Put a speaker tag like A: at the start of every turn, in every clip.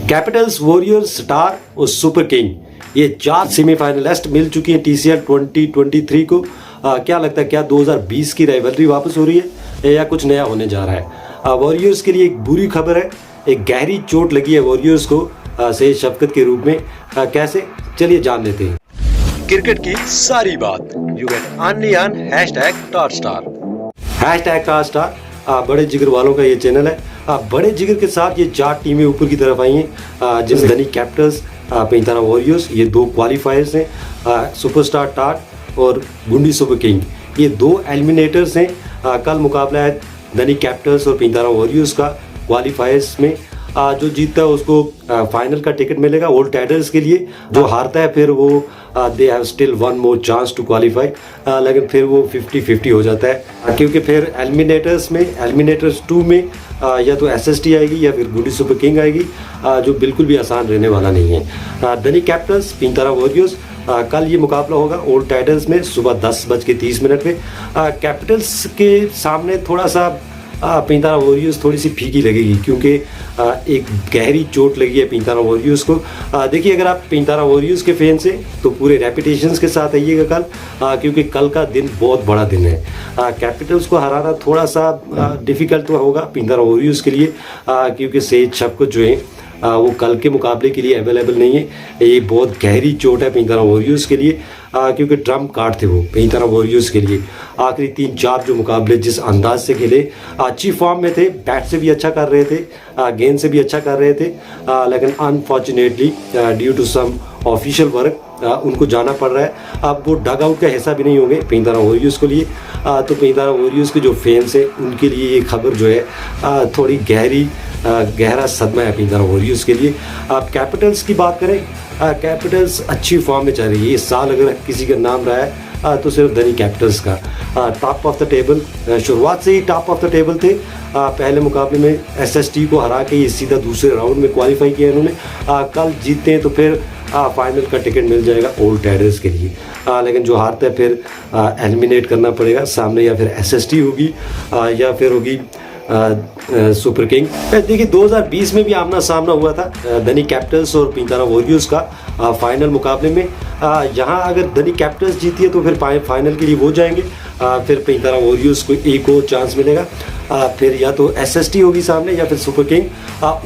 A: Capitals, warriors, star और super king, ये 4 semifinalist मिल चुकी हैं टीसीएल 2023 को। क्या लगता है, क्या 2020 की राइवलरी वापस हो रही है या कुछ नया होने जा रहा है? वॉरियर्स के लिए एक बुरी खबर है, एक गहरी चोट लगी है वॉरियर्स को सैयद शफकत के रूप में। कैसे, चलिए जान लेते हैं।
B: क्रिकेट की सारी बात यू गेट ओनली ऑन #टॉपस्टार।
A: #टॉपस्टार बड़े जिगर वालों का ये चैनल है। बड़े जिगर के साथ ये 4 टीमें ऊपर की तरफ आई हैं, जिसमें धनी कैपिटल्स, पेंतारा वॉरियर्स, ये 2 क्वालिफायर्स हैं, सुपरस्टार टाट और गुंडी सुपर किंग, ये 2 एलिमिनेटर्स हैं। कल मुकाबला है धनी कैपिटल्स और पेंतारा वॉरियर्स का क्वालिफायर्स में। जो जीतता है उसको फाइनल का टिकट मिलेगा ओल्ड टाइटल्स के लिए। जो हारता है फिर वो they have still one more chance to qualify, लेकिन फिर वो 50-50 हो जाता है, क्योंकि फिर एलिमिनेटर्स 2 में या तो एसएसटी आएगी या फिर गुंडी सुपर किंग आएगी, जो बिल्कुल भी आसान रहने वाला नहीं है। धनी कैपिटल्स, पेंतारा वॉरियर्स, कल ये मुकाबला होगा ओल्ड टाइटल्स में सुबह 10:30 पे। कैपिटल्स के सामने थोड़ा सा पेंतारा वॉरियर्स थोड़ी सी फीकी लगेगी, क्योंकि एक गहरी चोट लगी है पेंतारा वॉरियर्स को। देखिए, अगर आप पेंतारा वॉरियर्स के फैन से तो पूरे रेपुटेशंस के साथ आइएगा कल, क्योंकि कल का दिन बहुत बड़ा दिन है। कैपिटल्स को हराना थोड़ा सा डिफिकल्ट तो होगा पेंतारा वॉरियर्स के लिए, क्योंकि सैयद शफकत जो है वो कल के मुकाबले के लिए अवेलेबल नहीं है। ये बहुत गहरी चोट है पेंतारा वॉरियर्स के लिए, क्योंकि ट्रम्प कार्ड थे वो पेंतारा वॉरियर्स के लिए। आखिरी 3-4 जो मुकाबले जिस अंदाज से खेले, अच्छी फॉर्म में थे, बैट से भी अच्छा कर रहे थे, गेंद से भी अच्छा कर रहे थे, लेकिन unfortunately due to some official work उनको जाना पड़ रहा है। अब वो डग आउट का हिस्सा भी नहीं होंगे पेंतारा वॉरियर्स के लिए। तो पेंतारा वॉरियर्स के जो फैंस हैं उनके लिए ये खबर जो है थोड़ी गहरा सदमा है पेंतारा वॉरियर्स के लिए। आप कैपिटल्स की बात करें, कैपिटल्स अच्छी फॉर्म में चल रही है। इस साल अगर किसी का नाम रहा है तो सिर्फ धनी कैपिटल्स का। टॉप ऑफ द टेबल, शुरुआत से ही टॉप ऑफ द टेबल थे। पहले मुकाबले में एसएसटी को हरा के ये सीधा दूसरे राउंड में क्वालिफाई किया इन्होंने। कल जीतते हैं तो फिर फाइनल का टिकट मिल जाएगा ओल्ड टाइटल्स के लिए, लेकिन जो हारता है फिर एलिमिनेट करना पड़ेगा सामने, या फिर एसएसटी होगी या फिर होगी सुपर किंग। देखिए, 2020 में भी आमना सामना हुआ था धनी कैपिटल्स और पेंतारा वॉरियर्स का फाइनल मुकाबले में। यहाँ अगर धनी कैपिटल्स जीती है तो फिर फाइनल के लिए वो जाएंगे, फिर पेंतारा वॉरियर्स को एक और चांस मिलेगा, फिर या तो एसएसटी होगी सामने या फिर सुपर किंग।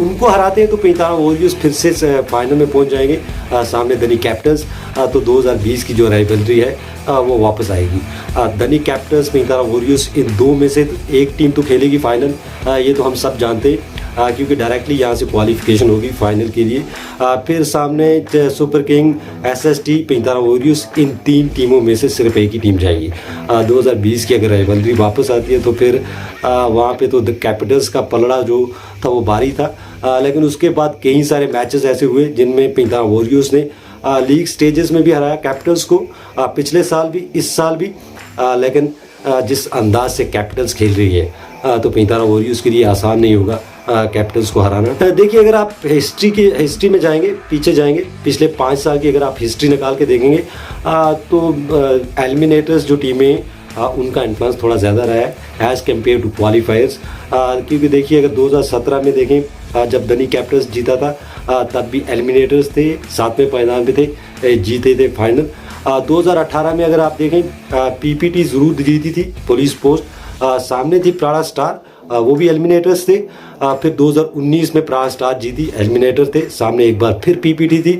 A: उनको हराते हैं तो पेंतारा वॉरियर्स फिर से फाइनल में पहुंच जाएंगे सामने धनी कैपिटल्स। तो 2020 की जो राइवलरी है वो वापस आएगी। धनी कैपिटल्स, पेंतारा वॉरियर्स, इन 2 में से एक टीम तो खेलेगी फाइनल, ये तो हम सब जानते हैं, क्योंकि डायरेक्टली यहाँ से क्वालिफिकेशन होगी फाइनल के लिए। फिर सामने सुपर किंग, एसएसटी, पेंतारा वॉरियर्स, इन 3 टीमों में से सिर्फ एक ही टीम जाएगी। 2020 की अगर राइवलरी वापस आती है तो फिर वहाँ पे तो कैपिटल्स का पलड़ा जो था वो भारी था, लेकिन उसके बाद कई सारे मैचेस ऐसे हुए जिनमें पेंतारा वॉरियर्स ने लीग स्टेजेस में भी हराया कैपिटल्स को, पिछले साल भी, इस साल भी। लेकिन जिस अंदाज से कैपिटल्स खेल रही है तो पेंतारा वॉरियर्स के लिए आसान नहीं होगा कैपिटल्स को हराना। देखिए, अगर आप हिस्ट्री में जाएंगे, पीछे जाएंगे, पिछले 5 साल की अगर आप हिस्ट्री निकाल के देखेंगे तो एलिमिनेटर्स जो टीमें उनका इन्फ्लुएंस थोड़ा ज़्यादा रहा है एज़ कम्पेयर टू क्वालिफायर्स। क्योंकि देखिए, अगर 2017 में देखें जब धनी कैपिटल्स जीता था तब भी एलिमिनेटर्स थे, 7वें पायदान पे थे, जीते थे फाइनल। 2018 में अगर आप देखें पीपीटी ज़रूर जीती थी, पुलिस पोस्ट, सामने थी प्राड़ा स्टार, वो भी एलिमिनेटर्स थे। फिर 2019 में प्राड़ा स्टार जीती, एलिमिनेटर थे, सामने एक बार फिर पीपीटी थी।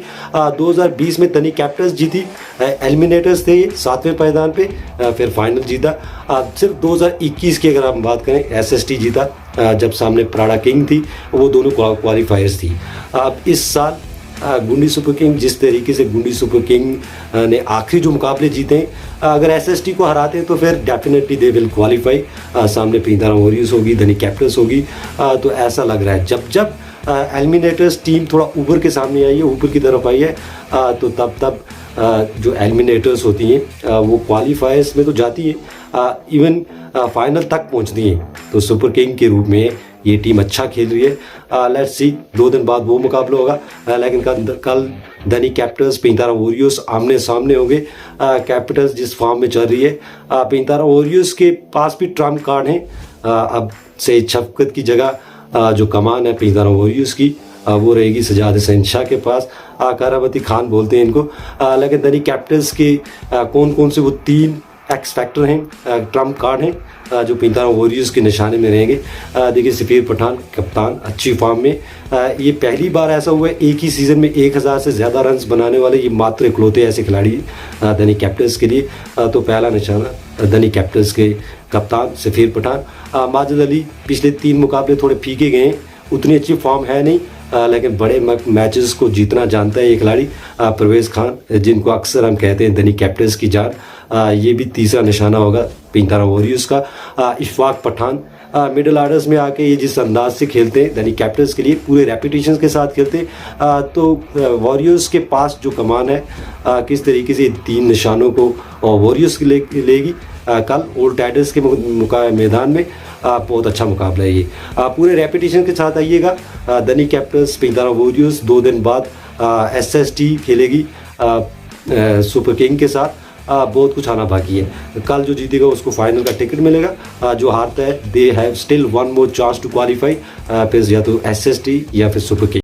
A: 2020 में धनी कैपिटल्स जीती, एलिमिनेटर्स थे 7वें पायदान पे, फिर फाइनल जीता। सिर्फ 2021 की अगर हम बात करें, एसएसटी जीता जब सामने प्राड़ा किंग थी, वो दोनों क्वालिफायर्स थी। अब इस साल गुंडी सुपर किंग, जिस तरीके से गुंडी सुपर किंग ने आखिरी जो मुकाबले जीते हैं, अगर एसएसटी को हराते हैं तो फिर डेफिनेटली दे विल क्वालिफाई। सामने पेंतारा वॉरियर्स होगी, धनी कैपिटल्स होगी। तो ऐसा लग रहा है जब एलिमिनेटर्स टीम थोड़ा ऊपर के सामने आई है, ऊपर की तरफ आई है, तो तब जो एलिमिनेटर्स होती हैं वो क्वालिफायर्स में तो जाती है, इवन फाइनल तक पहुंचती हैं। तो सुपर किंग के रूप में ये टीम अच्छा खेल रही है। लेट्स सी, 2 दिन बाद वो मुकाबला होगा, लेकिन कल धनी कैपिटल्स, पेंतारा वॉरियर्स आमने सामने होंगे। कैपिटल्स जिस फॉर्म में चल रही है, पेंतारा वॉरियर्स के पास भी ट्रम्प कार्ड हैं। अब सैयद शफकत की जगह जो कमान है पेंतारा वॉरियर्स की, वो रहेगी सजाद हसैन शाह के पास। करामती खान बोलते हैं इनको। लेकिन दनी कैपिटल्स के कौन कौन से वो 3 एक्स फैक्टर हैं, ट्रम्प कार्ड हैं जो पिंतारा वॉरियर्स के निशाने में रहेंगे। देखिए सफ़ीर पठान कप्तान अच्छी फॉर्म में। ये पहली बार ऐसा हुआ है एक ही सीज़न में 1000 से ज़्यादा रन्स बनाने वाले ये मात्र इकलौते ऐसे खिलाड़ी दनी कैपिटल्स के लिए। तो पहला निशाना दनी कैपिटल्स के कप्तान सफ़ीर पठान। माजिद अली पिछले 3 मुकाबले थोड़े फीके गए हैं, उतनी अच्छी फॉर्म है नहीं, लेकिन बड़े मैचेस को जीतना जानता है ये खिलाड़ी। परवेज़ खान जिनको अक्सर हम कहते हैं दनी कैपिटल्स की जान, ये भी तीसरा निशाना होगा पिंतारा वॉरियर्स का। इशफाक पठान मिडिल आर्डर्स में आके ये जिस अंदाज से खेलते हैं दनी कैपिटल्स के लिए पूरे रेपुटेशन के साथ खेलते हैं। तो वॉरियर्स के पास जो कमान है किस तरीके से 3 निशानों को वॉरियर्स लेगी कल ओल्ड टाइडर्स के मैदान में। बहुत अच्छा मुकाबला है ये। पूरे रेपुटेशन के साथ आइएगा। दनी कैपिटल्स पिंतारा वॉरियर्स 2 दिन बाद SST खेलेगी सुपर किंग के साथ। बहुत कुछ आना बाकी है। कल जो जीतेगा उसको फाइनल का टिकट मिलेगा, जो हारता है they have still 1 more chance to qualify, फिर या तो SST या फिर सुपर किंग।